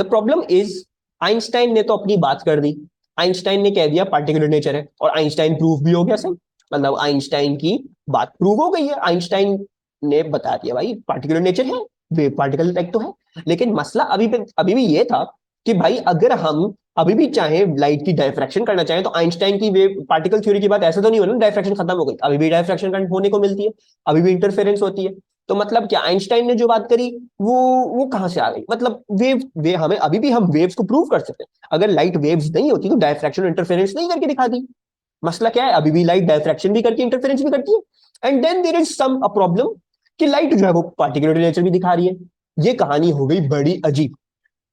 The problem is Einstein ने तो अपनी बात कर दी, आइंस्टाइन ने कह दिया पार्टिकुलर नेचर है, और आइंस्टाइन प्रूफ भी हो गया सही, मतलब आइंस्टाइन की बात प्रूव हो गई है, आइंस्टाइन ने बता दिया भाई पार्टिकुलर नेचर है, वेव पार्टिकल टाइप तो है। लेकिन मसला अभी भी ये था कि भाई अगर हम अभी भी चाहे लाइट की डायफ्रैक्शन करना चाहे, तो आइंस्टाइन की वेव पार्टिकल थ्योरी की बात ऐसा तो नहीं होना डायफ्रैक्शन खत्म हो गई, अभी भी डायफ्रैक्शन करंट होने को मिलती है, अभी भी इंटरफेरेंस होती है। तो मतलब क्या आइंस्टाइन ने जो बात करी वो वो कहां से आ गई, मतलब वे हमें अभी भी हम वेव्स को प्रूव कर सकते हैं, अगर लाइट वेव्स नहीं होती तो डायफ्रैक्शन इंटरफेरेंस नहीं करके दिखा दी। मसला क्या है, अभी भी लाइट डायफ्रैक्शन भी करती है, इंटरफेरेंस भी करती है, and then there is some a problem कि लाइट जो है वो पार्टिकुलर नेचर भी दिखा रही है। ये कहानी हो गई बड़ी अजीब।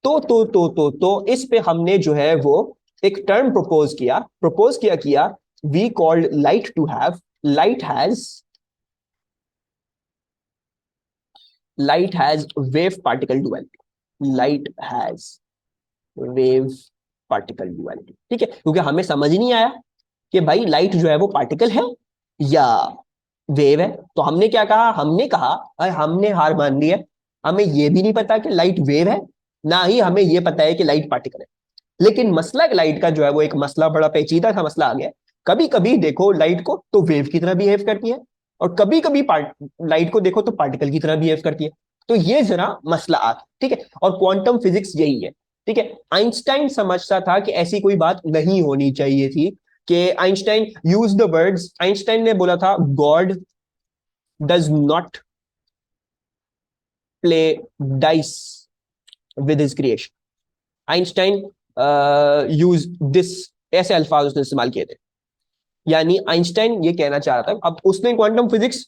तो इस पे हमने जो है वो एक टर्म प्रपोज किया we called light to have light has light has wave particle duality, light has wave particle duality. ठीक है, क्योंकि हमें समझ नहीं आया कि भाई लाइट जो है वो पार्टिकल है या वेव है, तो हमने क्या कहा, हमने कहा अरे हमने हार मान ली है, हमें ये भी नहीं पता कि लाइट वेव है, ना ही हमें ये पता है कि लाइट पार्टिकल है। लेकिन मसला लाइट का जो है वो एक मसला बड़ा पेचीदा सा मसला आ गया। कभी कभी देखो लाइट को तो वेव की तरह बिहेव करती है, और कभी कभी लाइट को देखो तो पार्टिकल की तरह बिहेव करती है। तो ये जरा मसला आता, ठीक है, और क्वांटम फिजिक्स यही है। ठीक है, आइंस्टाइन समझता था कि ऐसी कोई बात नहीं होनी चाहिए थी, कि Einstein use the words, Einstein ने बोला था God does not play dice with his creation. Einstein use this, ऐसे अल्फाज उसने इस्तेमाल किए थे। यानी आइंस्टाइन ये कहना चाह रहा था, अब उसने क्वांटम फिजिक्स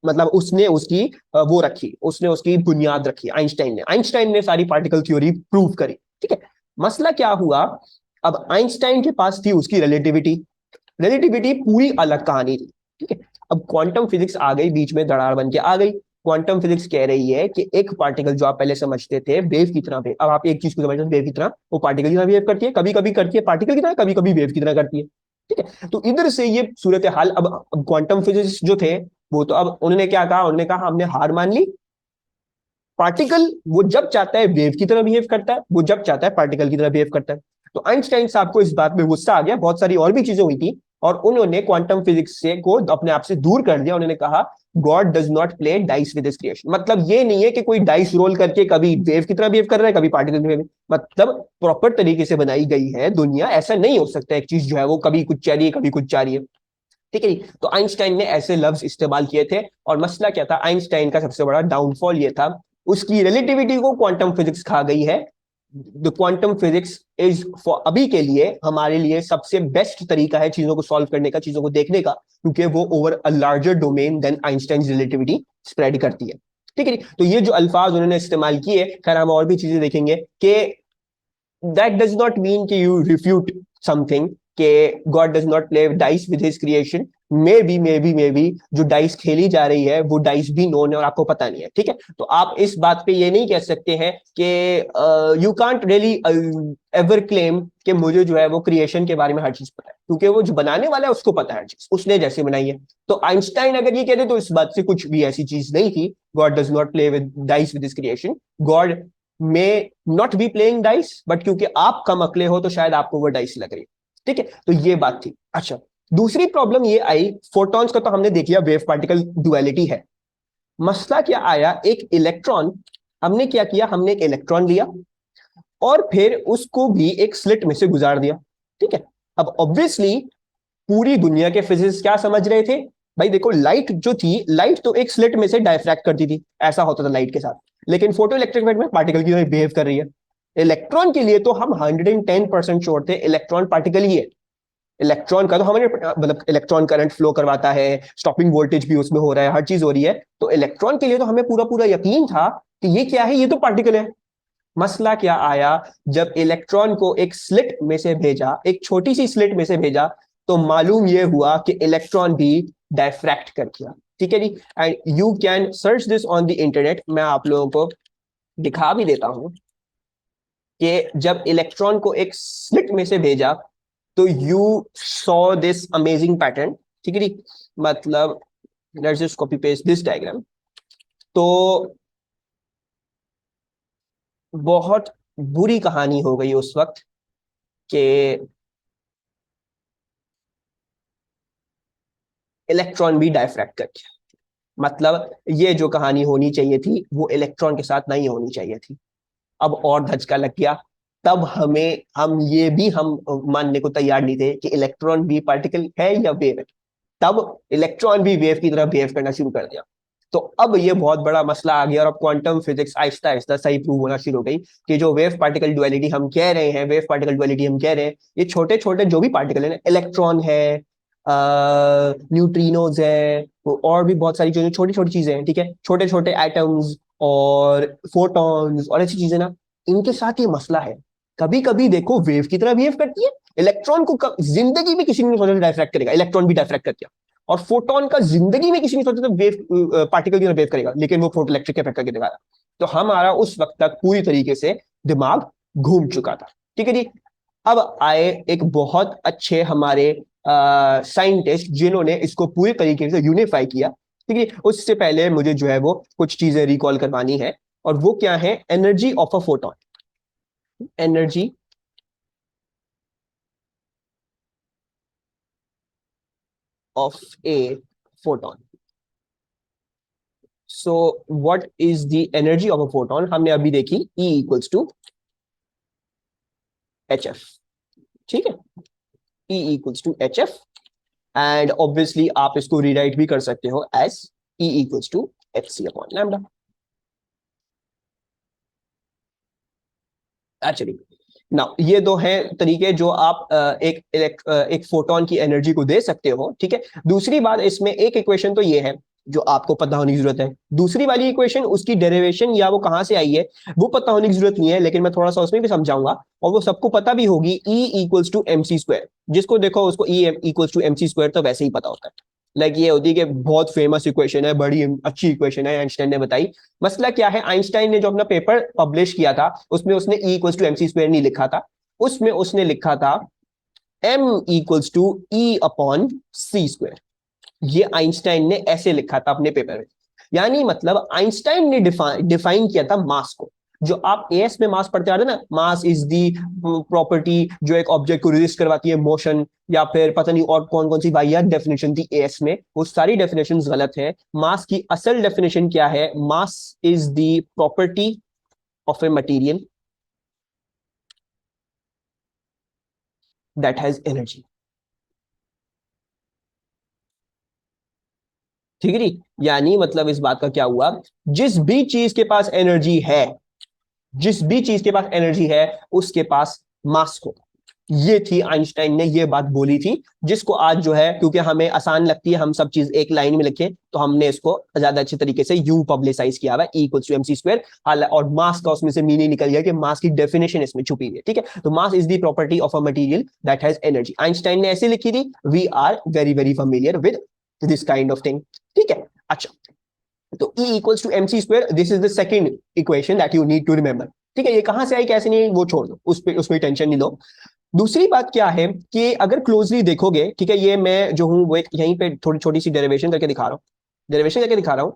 मतलब उसने उसकी वो रखी, उसने उसकी बुनियाद रखी, आइंस्टाइन ने सारी पार्टिकल थ्योरी प्रूव करी। ठीक है, मसला क्या हुआ, अब आइंस्टाइन के पास थी उसकी रिलेटिविटी, रिलेटिविटी पूरी अलग कहानी थी। ठीक है, अब क्वांटम फिजिक्स आ गई बीच में, दरार बन के आ गई। क्वांटम फिजिक्स कह रही है कि एक पार्टिकल जो आप पहले समझते थे वेव की तरह, अब आप एक चीज को समझते हैं वेव की तरह, वो पार्टिकल की तरह बिहेव करती है, कभी कभी करती है पार्टिकल की तरह, कभी कभी वेव की तरह करती है। ठीक है, तो इधर से ये सूरत हाल, अब क्वांटम फिजिक्स जो थे वो तो अब उन्होंने क्या कहा, उन्होंने कहा हमने हार मान ली, पार्टिकल वो जब चाहता है वेव की तरह बिहेव करता है, वो जब चाहता है पार्टिकल की तरह बिहेव करता है। तो आइंस्टाइन साहब को इस बात में गुस्सा आ गया, बहुत सारी और भी चीजें हुई थी, और उन्होंने क्वांटम फिजिक्स से को अपने आप से दूर कर दिया। उन्होंने कहा God does not play dice with his creation, मतलब ये नहीं है कि कोई डाइस रोल करके कभी वेव की तरह बिहेव कर रहा है, कभी पार्टिकल की तरह, मतलब प्रॉपर तरीके से बनाई गई है दुनिया, ऐसा नहीं हो सकता एक चीज जो है वो कभी कुछ चाह रही है कभी कुछ चाह रही है। ठीक है, तो आइंस्टाइन ने ऐसे लफ्ज इस्तेमाल किए थे, और मसला क्या था, आइंस्टाइन का सबसे बड़ा डाउनफॉल ये था, उसकी रिलेटिविटी को क्वांटम फिजिक्स खा गई है। The quantum physics is for अभी के लिए हमारे लिए सबसे बेस्ट तरीका है चीजों को सॉल्व करने का, चीजों को देखने का, क्योंकि वो over a larger domain than Einstein relativity spread करती है। ठीक है, तो ये जो अल्फाज उन्होंने इस्तेमाल किए, खैर हम और भी चीजें देखेंगे कि दैट डज नॉट मीन कि यू रिफ्यूट समथिंग, कि God does not play dice with his creation, may be जो डाइस खेली जा रही है वो डाइस भी नोन है और आपको पता नहीं है। ठीक है, तो आप इस बात पे ये नहीं कह सकते हैं कि you can't really ever claim कि मुझे जो है वो क्रिएशन के बारे में हर चीज पता है, क्योंकि वो जो बनाने वाला है उसको पता है हर चीज, उसने जैसे बनाई है। तो आइंस्टाइन अगर ये कहते तो इस बात से कुछ भी ऐसी चीज नहीं थी, God does not play with dice with his creation, God may not be playing dice, but क्योंकि आप कम अकले हो तो शायद आपको वो डाइस लग रही है। ठीक है, तो ये बात थी। अच्छा, दूसरी प्रॉब्लम ये आई, फोटॉन्स का तो हमने देख लिया वेव पार्टिकल डुअलिटी है। मसला क्या आया, एक इलेक्ट्रॉन, हमने क्या किया, हमने एक इलेक्ट्रॉन लिया और फिर उसको भी एक स्लिट में से गुजार दिया। ठीक है, अब ऑब्वियसली पूरी दुनिया के फिजिक्स क्या समझ रहे थे, भाई देखो लाइट जो थी, लाइट तो एक स्लिट में से डायफ्रैक्ट करती थी, ऐसा होता था लाइट के साथ, लेकिन फोटो इलेक्ट्रिक में पार्टिकल की तरह बिहेव कर रही है। इलेक्ट्रॉन के लिए तो हम 110% श्योर थे इलेक्ट्रॉन पार्टिकल ही है, इलेक्ट्रॉन का तो हमें मतलब इलेक्ट्रॉन करंट फ्लो करवाता है, स्टॉपिंग वोल्टेज भी उसमें हो रहा है, हर चीज हो रही है, तो इलेक्ट्रॉन के लिए तो हमें पूरा पूरा यकीन था कि ये क्या है, ये तो पार्टिकल है। मसला क्या आया, जब इलेक्ट्रॉन को एक स्लिट में से भेजा, एक छोटी सी स्लिट में से भेजा, तो मालूम यह हुआ कि इलेक्ट्रॉन भी डायफ्रैक्ट कर दिया। ठीक है जी, and you can search this on the internet, मैं आप लोगों को दिखा भी देता हूं कि जब इलेक्ट्रॉन को एक स्लिट में से भेजा तो you saw this amazing pattern. ठीक है जी, मतलब let's just copy paste this diagram. तो बहुत बुरी कहानी हो गई उस वक्त कि इलेक्ट्रॉन भी डायफ्रैक्ट कर गया। मतलब ये जो कहानी होनी चाहिए थी वो इलेक्ट्रॉन के साथ नहीं होनी चाहिए थी। अब और धचका लग गया। तब हम ये भी हम मानने को तैयार नहीं थे कि इलेक्ट्रॉन भी पार्टिकल है या वेव है। तब इलेक्ट्रॉन भी वेव की तरह बिहेव करना शुरू कर दिया। तो अब ये बहुत बड़ा मसला आ गया और अब क्वांटम फिजिक्स आहिस्ता आहिस्ता सही प्रूव होना शुरू हो गई कि जो वेव पार्टिकल डुअलिटी हम कह रहे हैं, वेव पार्टिकल डुअलिटी हम कह रहे हैं, ये छोटे छोटे जो भी पार्टिकल है, इलेक्ट्रॉन है, न्यूट्रिनोज है, और भी बहुत सारी जो छोटी छोटी चीजें हैं, ठीक है, छोटे छोटे एटम्स और फोटॉन्स और ऐसी चीजें ना, इनके साथ ये मसला है। कभी कभी देखो वेव की तरह बिहेव करती है। इलेक्ट्रॉन को जिंदगी में किसी ने नहीं सोचा डायफ्रैक्ट करेगा, इलेक्ट्रॉन भी डायफ्रैक्ट कर दिया। और फोटोन का जिंदगी में किसी ने सोचा था वेव पार्टिकल की तरह वेव करेगा, लेकिन वो फोटो इलेक्ट्रिक इफेक्ट करके दिखाया। तो हमारा उस वक्त तक पूरी तरीके से दिमाग घूम चुका था। ठीक है जी। अब आए एक बहुत अच्छे हमारे साइंटिस्ट जिन्होंने इसको पूरी तरीके से यूनिफाई किया। ठीक है, उससे पहले मुझे जो है वो कुछ चीजें रिकॉल करवानी है। और वो क्या है? Energy of a photon. Energy of a photon. So what is the energy of a photon? हमने अभी देखी E equals to H F. ठीक है, E equals to H F. And obviously आप इसको रीराइट भी कर सकते हो as E equals to H C upon lambda. Actually ना, ये दो हैं तरीके जो आप एक फोटोन की एनर्जी को दे सकते हो। ठीक है, दूसरी बात इसमें एक इक्वेशन तो ये है जो आपको पता होने की जरूरत है। दूसरी वाली इक्वेशन उसकी डेरिवेशन या वो कहां से आई है वो पता होने की जरूरत नहीं है, लेकिन मैं थोड़ा सा उसमें भी समझाऊंगा और वो सबको पता भी होगी। E equals to M C square, जिसको देखो उसको E equals to M C square तो वैसे ही पता होता है। लाइक ये होती है कि बहुत फेमस इक्वेशन है, बड़ी अच्छी इक्वेशन है, आइंस्टाइन ने बताई। मसला क्या है, आइंस्टाइन ने जो अपना पेपर पब्लिश किया था उसमें उसने E equals to M C square नहीं लिखा था। उसमें उसने लिखा था M equals to E upon C square. ये आइंस्टाइन ने ऐसे लिखा था अपने पेपर में। यानी मतलब आइंस्टाइन ने डिफाइन किया था मास को। जो आप एएस में मास पढ़ते आ रहे हैं ना, मास इज दी प्रॉपर्टी जो एक ऑब्जेक्ट को रेजिस्ट करवाती है मोशन, या फिर पता नहीं और कौन कौन सी वाहियात डेफिनेशन थी एएस में, वो सारी डेफिनेशंस गलत है। मास की असल डेफिनेशन क्या है? Mass is the property of a material that has energy. ठीक है जी। यानी मतलब इस बात का क्या हुआ, जिस भी चीज के पास एनर्जी है, जिस भी चीज के पास एनर्जी है उसके पास मास होगा। ये थी आइंस्टाइन ने ये बात बोली थी, जिसको आज जो है क्योंकि हमें आसान लगती है हम सब चीज एक लाइन में लिखें, तो हमने इसको ज्यादा अच्छे तरीके से यू पब्लिसाइज किया हुआ है, equals to M C square. और मास का उसमें से मीनिंग निकल गया कि मास की डेफिनेशन इसमें छुपी हुई है। ठीक है, तो mass is the property of a material that has energy. Einstein ने ऐसे लिखी थी। We are very very familiar with this kind of thing. ठीक है, अच्छा। तो E equals to M C square, this is the second equation that you need to remember. ठीक है, ये कहां से आई कैसे नहीं वो छोड़ दो, उसमें टेंशन नहीं लो। दूसरी बात क्या है कि अगर क्लोजली देखोगे, ठीक है, ये मैं जो हूं वो एक यहीं पे थोड़ी छोटी सी डेरिवेशन करके दिखा रहा हूं, डेरिवेशन करके दिखा रहा हूं।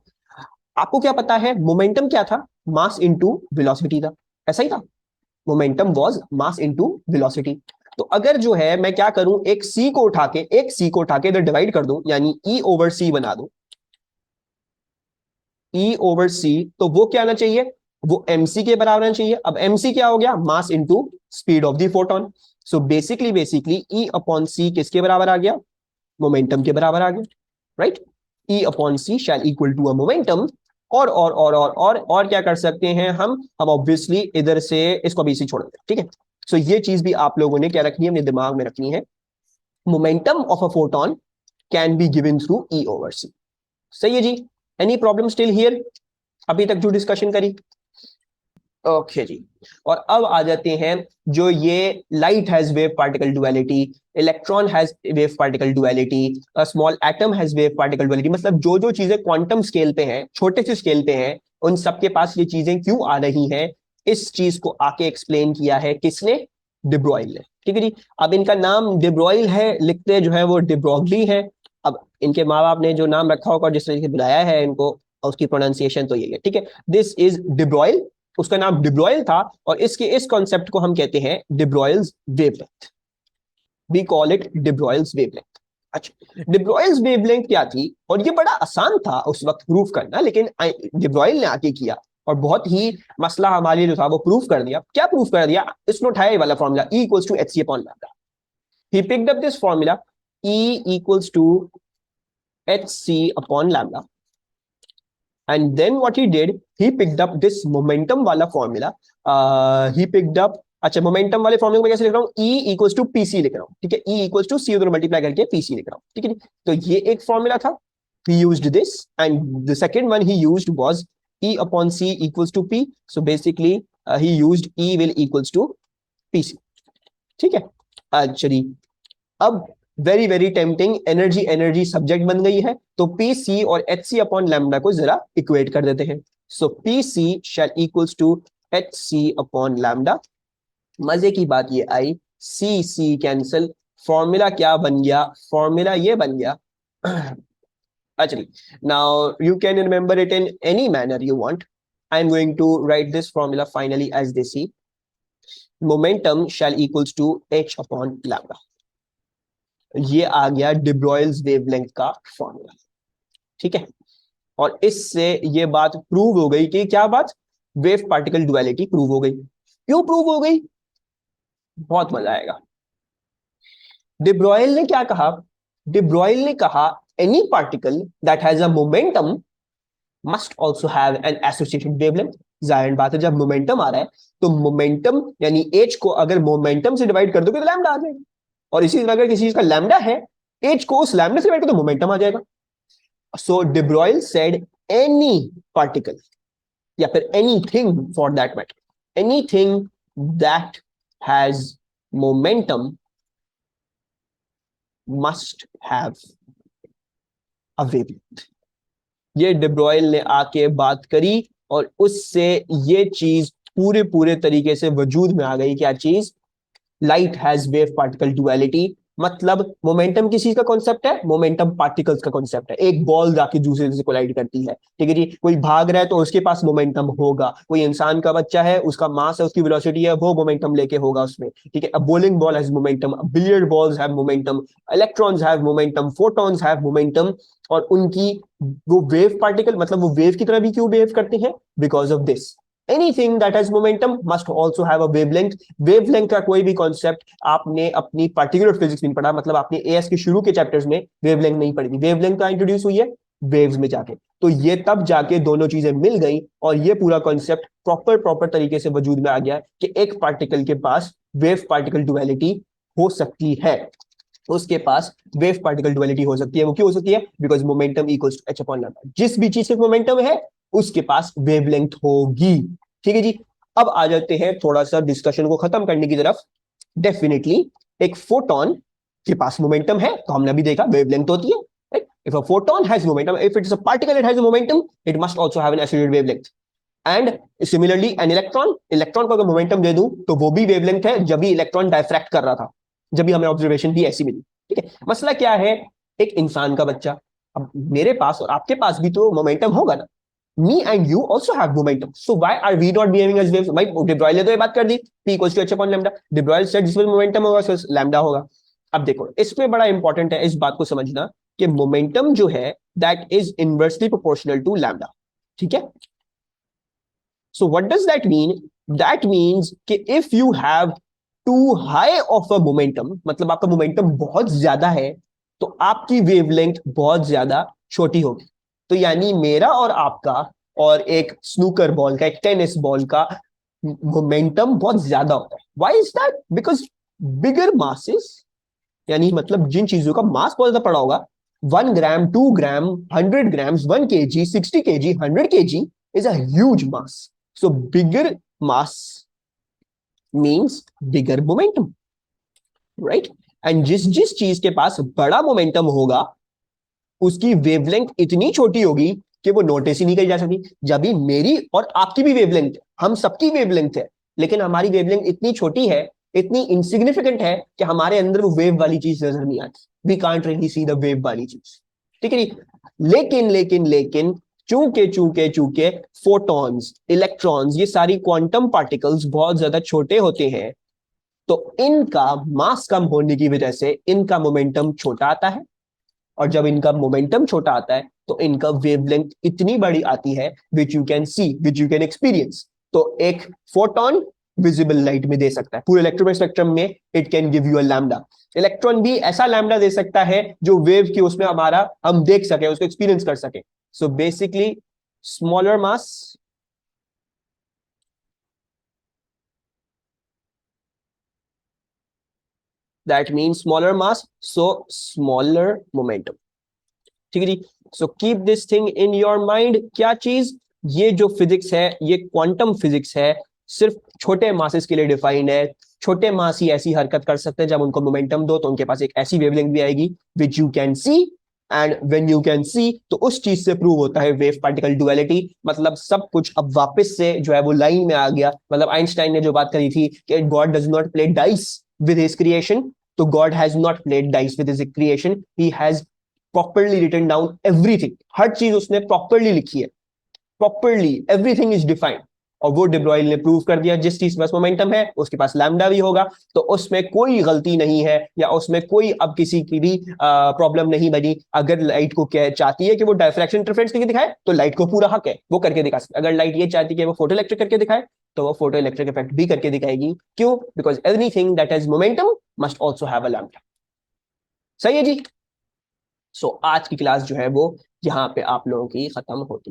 आपको क्या पता है मोमेंटम क्या था? मास इनटू वेलोसिटी था, ऐसा ही था। Momentum was mass into velocity. तो अगर जो है मैं क्या करूं, एक सी को उठा के इधर डिवाइड कर दूं, यानी E ओवर सी बना दूं, E ओवर सी, तो वो क्या आना चाहिए? वो mc के बराबर आना चाहिए। अब mc क्या हो गया? Mass into speed of the photon. So basically E upon C किसके बराबर आ गया? मोमेंटम के बराबर आ गया, right? E upon C shall equal to a momentum. और क्या कर सकते हैं हम ऑब्वियसली इधर से इसको बीसी छोड़ दें। ठीक है, सो ये चीज भी आप लोगों ने क्या रखनी है, अपने दिमाग में रखनी है। Momentum of a photon can be given through E over C. सही है जी। एनी प्रॉब्लम स्टिल हियर अभी तक जो डिस्कशन करी? ओके जी। और अब आ जाते हैं जो ये light has wave particle duality, electron has wave particle duality, small atom has wave particle duality. मतलब जो जो चीजें क्वांटम स्केल पे हैं, छोटे से स्केल पे हैं, उन सबके पास ये चीजें क्यों आ रही हैं, इस चीज को आके एक्सप्लेन किया है किसने? डिब्रॉयल ने। ठीक है जी। अब इनका नाम डिब्रॉयल है, लिखते जो है वो डिब्रोगली है। अब इनके माँ बाप ने जो नाम रखा होगा, जिस तरीके से बुलाया है इनको, उसकी प्रोनाउंसिएशन तो यही है। ठीक है, दिस इज डिब्रॉयल उसका नाम डिब्रॉयल था, और इसके इस कॉन्सेप्ट को हम कहते हैं de Broglie's wavelength. We call it de Broglie's wavelength. अच्छा, डिब्रॉयल्स वेवलेंथ क्या थी, और ये बड़ा आसान था उस वक्त प्रूफ करना, लेकिन डिब्रॉयल ने आके किया और बहुत ही मसला हमारे लिए जो था वो प्रूफ कर दिया। क्या प्रूफ कर दिया? इसने उठाया वाला formula E equals to H C upon lambda. He picked up this formula E equals to H C upon lambda, and then what he did, he picked up this momentum वाला formula. he picked up, अच्छा momentum वाले फॉर्मूले को मैं कैसे लिख रहा हूँ, E equals to P C लिख रहा हूँ, ठीक है, E इक्वल्स टू सी उधर मल्टीप्लाई करके पी सी लिख रहा हूँ, ठीक है। तो ये एक फॉर्मूला था, he used this, and the second one he used was E upon C equals to P, so basically he used E will equals to PC, ठीक है। अच्छा जी, अब very very tempting, energy energy subject बन गई है, तो P C और H C upon lambda को जरा इक्वेट कर देते हैं। So P C shall equals to H C upon lambda. मजे की बात ये आई, सी सी कैंसिल, फॉर्मूला क्या बन गया, फॉर्मूला ये बन गया। अच्छा, now you can remember it in any manner you want. I am going to write this formula finally as this see, momentum shall equals to H upon lambda. ये आ गया डिब्रॉयल्स वेवलेंथ का फॉर्मूला, ठीक है। और इससे ये बात प्रूव हो गई कि क्या बात, वेव पार्टिकल डुअलिटी प्रूव हो गई। क्यों प्रूव हो गई? बहुत मजा आएगा। डिब्रॉयल ने क्या कहा? डिब्रॉयल ने कहा any particle that has a momentum must also have an associated wavelength. जाहिर बात है, जब मोमेंटम आ रहा है तो मोमेंटम यानी एच को अगर मोमेंटम से डिवाइड कर दोगे तो लैम्डा आ जाएगा, और इसी तरह अगर किसी चीज का लैम्डा है, एच को उस लैम्डा से डिवाइड कर तो मोमेंटम आ जाएगा। सो डिब्रॉयल सेड एनी पार्टिकल या फिर anything for that matter, anything that has momentum must have a wavelength. ये डिब्रॉयल ने आके बात करी, और उससे ये चीज पूरे पूरे तरीके से वजूद में आ गई। क्या चीज? Light has wave particle duality. मतलब मोमेंटम किस चीज का कॉन्सेप्ट है? मोमेंटम पार्टिकल्स का कॉन्सेप्ट है। एक बॉल जाके दूसरे से कोलाइड करती है, ठीक है जी। कोई भाग रहा है तो उसके पास मोमेंटम होगा, कोई इंसान का बच्चा है, उसका मास है, उसकी वेलोसिटी है, वो मोमेंटम लेके होगा उसमें, ठीक है। A bowling ball has momentum, billiard balls have momentum, electrons have momentum, photons have momentum. और उनकी वो वेव पार्टिकल, मतलब वो वेव की तरह भी क्यों बिहेव करते हैं? Because of this, anything that has momentum must also have a wavelength. Wavelength का कोई भी कॉन्सेप्ट आपने अपनी पार्टिकुलर फिजिक्स में पढ़ा, मतलब आपने एएस के शुरू के चैप्टर्स में वेवलेंथ नहीं पढ़ी थी। वेवलेंथ का इंट्रोड्यूस हुई है वेव्स में जाके, तो ये तब जाके दोनों चीजें मिल गई, और ये पूरा कॉन्सेप्ट प्रॉपर प्रॉपर तरीके से वजूद में आ गया कि एक पार्टिकल के पास वेव पार्टिकल डुअलिटी हो सकती है, उसके पास वेव पार्टिकल डुअलिटी हो सकती है। वो क्यों हो सकती है? Because momentum equals to H upon lambda. जिस भी चीज के मोमेंटम है उसके पास वेवलेंथ होगी, ठीक है जी। अब आ जाते हैं थोड़ा सा डिस्कशन को खत्म करने की तरफ। डेफिनेटली एक फोटोन के पास मोमेंटम है, तो हमने अभी देखा वेवलेंथ होती है, right? If a photon has momentum, if it is a particle, it has a momentum, it must also have an associated wavelength. And similarly, an electron, electron को अगर मोमेंटम दे दूं तो वो भी वेवलेंथ है, जब भी इलेक्ट्रॉन डायफ्रैक्ट कर रहा था, जब भी हमें ऑब्जर्वेशन भी ऐसी मिली, ठीक है। मसला क्या है? एक इंसान का बच्चा, अब मेरे पास और आपके पास भी तो मोमेंटम होगा ना। Me and you also have momentum. So why are we not behaving as waves? भाई De Broglie ने तो ये बात कर दी, P equals to h upon lambda. De Broglie said जिसमें मोमेंटम होगा उसमें लैम्डा होगा। अब देखो, इसमें बड़ा इंपॉर्टेंट है इस बात को समझना कि मोमेंटम जो है that is inversely proportional to lambda, ठीक है। So what does that mean? That means कि if you have too high of a momentum, मतलब आपका मोमेंटम बहुत ज्यादा है, तो आपकी वेवलेंथ बहुत ज्यादा छोटी होगी। तो यानी मेरा और आपका और एक स्नूकर बॉल का, एक टेनिस बॉल का मोमेंटम बहुत ज्यादा होता है। Why is that? Because bigger masses, यानी मतलब जिन चीजों का मास बहुत ज्यादा पड़ा होगा, 1 ग्राम, 2 ग्राम, 100 grams, 1 kg, 60 kg, 100 kg is a huge mass. So bigger mass means bigger momentum, right? And जिस जिस चीज के पास बड़ा मोमेंटम होगा उसकी वेवलेंथ इतनी छोटी होगी कि वो नोटिस ही नहीं करी जा सकती। जब भी मेरी और आपकी भी वेवलेंथ, हम सबकी वेवलेंथ है, लेकिन हमारी वेवलेंथ इतनी छोटी है, इतनी इनसिग्निफिकेंट है कि हमारे अंदर वो वेव वाली चीज नजर नहीं आती। We can't really see the wave वाली चीज, ठीक है। लेकिन लेकिन लेकिन चूंकि चूंकि चूंकि फोटॉन्स, इलेक्ट्रॉन्स, ये सारी क्वांटम पार्टिकल्स बहुत ज्यादा छोटे होते हैं, तो इनका मास कम होने की वजह से इनका मोमेंटम छोटा आता है, और जब इनका मोमेंटम छोटा आता है तो इनका वेवलेंथ इतनी बड़ी आती है which you can see, which you can experience. तो एक फोटोन विजिबल लाइट में दे सकता है, पूरे इलेक्ट्रोमैग्नेटिक स्पेक्ट्रम में it can give you a lambda. Electron भी ऐसा लैम्डा दे सकता है जो वेव की उसमें हमारा हम देख सके, उसको एक्सपीरियंस कर सके। So basically smaller mass, that mean smaller mass, so smaller momentum. ठीक है जी। So keep this thing in your mind. क्या चीज, ये जो फिजिक्स है, ये क्वांटम फिजिक्स है, सिर्फ छोटे मासेस के लिए डिफाइंड है। छोटे मास ही ऐसी हरकत कर सकते हैं, जब उनको मोमेंटम दो तो उनके पास एक ऐसी वेवलेंथ भी आएगी which you can see. And when you can see, तो उस चीज से प्रूव होता है वेव पार्टिकल डुअलिटी। मतलब सब कुछ अब वापस से जो है वो लाइन में आ गया। मतलब आइंस्टाइन ने जो बात करी थी कि God does not play dice with his creation, तो God has not played dice with his creation, he has properly written down everything. हर चीज उसने प्रॉपरली लिखी है, प्रॉपरली एवरीथिंग इज डिफाइंड। और वो डे ब्रॉयल ने प्रूव कर दिया, जिस चीज के पास मोमेंटम है उसके पास लैम्डा भी होगा। तो उसमें कोई गलती नहीं है, या उसमें कोई अब किसी की भी प्रॉब्लम नहीं बनी। अगर लाइट को क्या चाहती है कि वो डायफ्रैक्शन इंटरफेरेंस करके दिखाए, तो लाइट को पूरा हक है, वो करके दिखा सकती है। अगर लाइट ये चाहती है कि वो फोटो इलेक्ट्रिक करके दिखाए, तो वो फोटो इलेक्ट्रिक इफेक्ट भी करके दिखाएगी। क्यों? Because anything that has momentum must also have a lambda. सही है जी। सो आज की क्लास जो है वो यहाँ पे आप लोगों की खत्म होती है।